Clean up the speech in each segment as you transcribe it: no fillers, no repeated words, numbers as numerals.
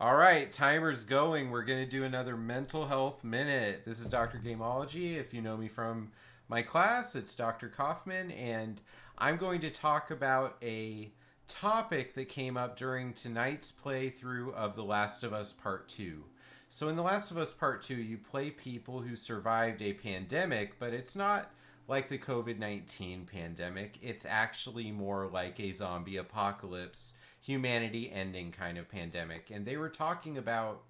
All right, timer's going. We're going to do another mental health minute. This is Dr. Gamology. If you know me from my class, it's Dr. Kaufman, and I'm going to talk about a topic that came up during tonight's playthrough of The Last of Us Part 2. So, in The Last of Us Part 2, you play people who survived a pandemic, but it's not like the COVID-19 pandemic. It's actually more like a zombie apocalypse, humanity ending kind of pandemic. And they were talking about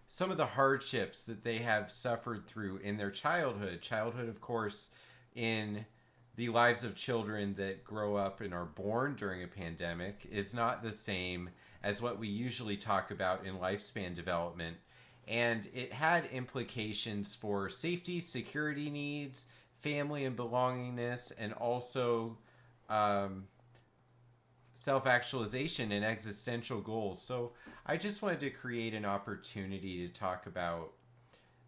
some of the hardships that they have suffered through in their childhood. Childhood, of course, in the lives of children that grow up and are born during a pandemic is not the same as what we usually talk about in lifespan development. And it had implications for safety, security needs, family and belongingness, and also um, self-actualization and existential goals. So I just wanted to create an opportunity to talk about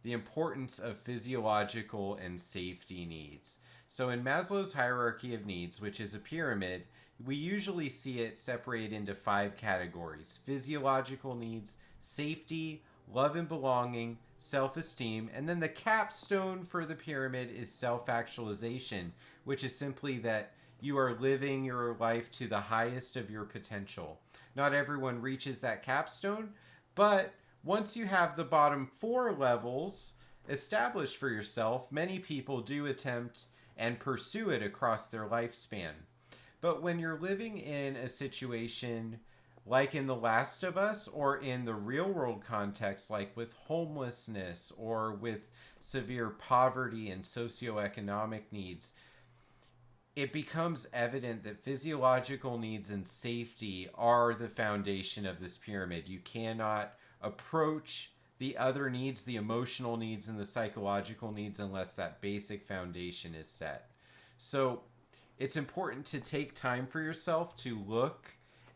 the importance of physiological and safety needs. So in Maslow's hierarchy of needs, which is a pyramid, we usually see it separated into 5 categories: physiological needs, safety, love and belonging, self-esteem, and then the capstone for the pyramid is self-actualization, which is simply that you are living your life to the highest of your potential. Not everyone reaches that capstone, but once you have the bottom 4 levels established for yourself, many people do attempt and pursue it across their lifespan. But when you're living in a situation like in The Last of Us, or in the real world context, like with homelessness or with severe poverty and socioeconomic needs, it becomes evident that physiological needs and safety are the foundation of this pyramid. You cannot approach the other needs, the emotional needs and the psychological needs, unless that basic foundation is set. So it's important to take time for yourself to look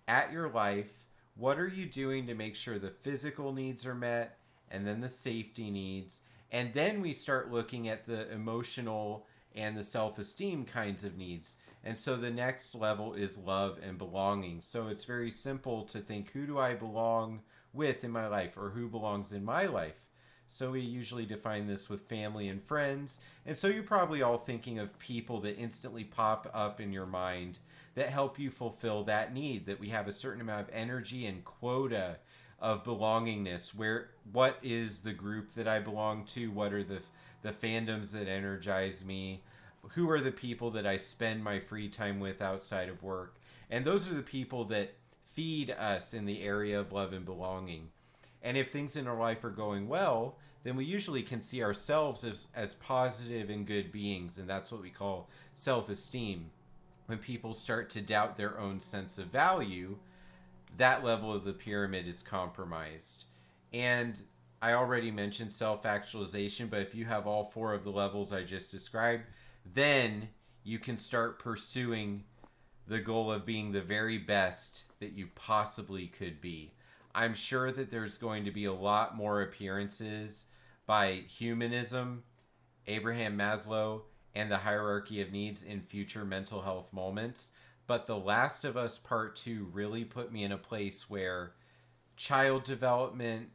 at your life. What are you doing to make sure the physical needs are met, and then the safety needs, and then we start looking at the emotional and the self-esteem kinds of needs. And so the next level is love and belonging. So it's very simple to think, who do I belong with in my life, or who belongs in my life? So we usually define this with family and friends. And so you're probably all thinking of people that instantly pop up in your mind that help you fulfill that need, that we have a certain amount of energy and quota of belongingness. What is the group that I belong to? What are the fandoms that energize me? Who are the people that I spend my free time with outside of work? And those are the people that feed us in the area of love and belonging. And if things in our life are going well, then we usually can see ourselves as positive and good beings, and that's what we call self-esteem. When people start to doubt their own sense of value, that level of the pyramid is compromised. And I already mentioned self-actualization, but if you have all 4 of the levels I just described, then you can start pursuing the goal of being the very best that you possibly could be. I'm sure that there's going to be a lot more appearances by humanism, Abraham Maslow, and the hierarchy of needs in future mental health moments. But The Last of Us Part 2 really put me in a place where child development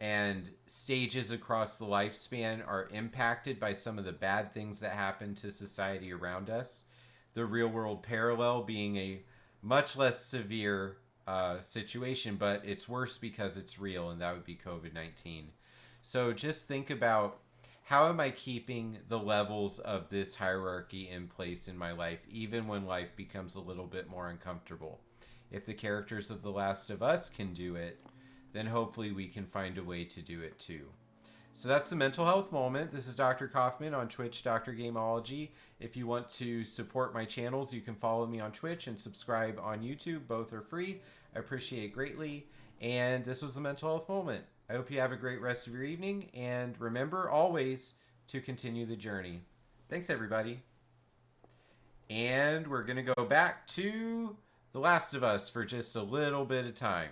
and stages across the lifespan are impacted by some of the bad things that happen to society around us. The real world parallel being a much less severe situation, but it's worse because it's real, and that would be COVID-19. So just think about, how am I keeping the levels of this hierarchy in place in my life, even when life becomes a little bit more uncomfortable? If the characters of The Last of Us can do it, then hopefully we can find a way to do it too. So that's the mental health moment. This is Dr. Kaufman on Twitch, Dr. Gamology. If you want to support my channels, you can follow me on Twitch and subscribe on YouTube. Both are free. I appreciate it greatly. And this was the mental health moment. I hope you have a great rest of your evening. And remember always to continue the journey. Thanks, everybody. And we're going to go back to The Last of Us for just a little bit of time.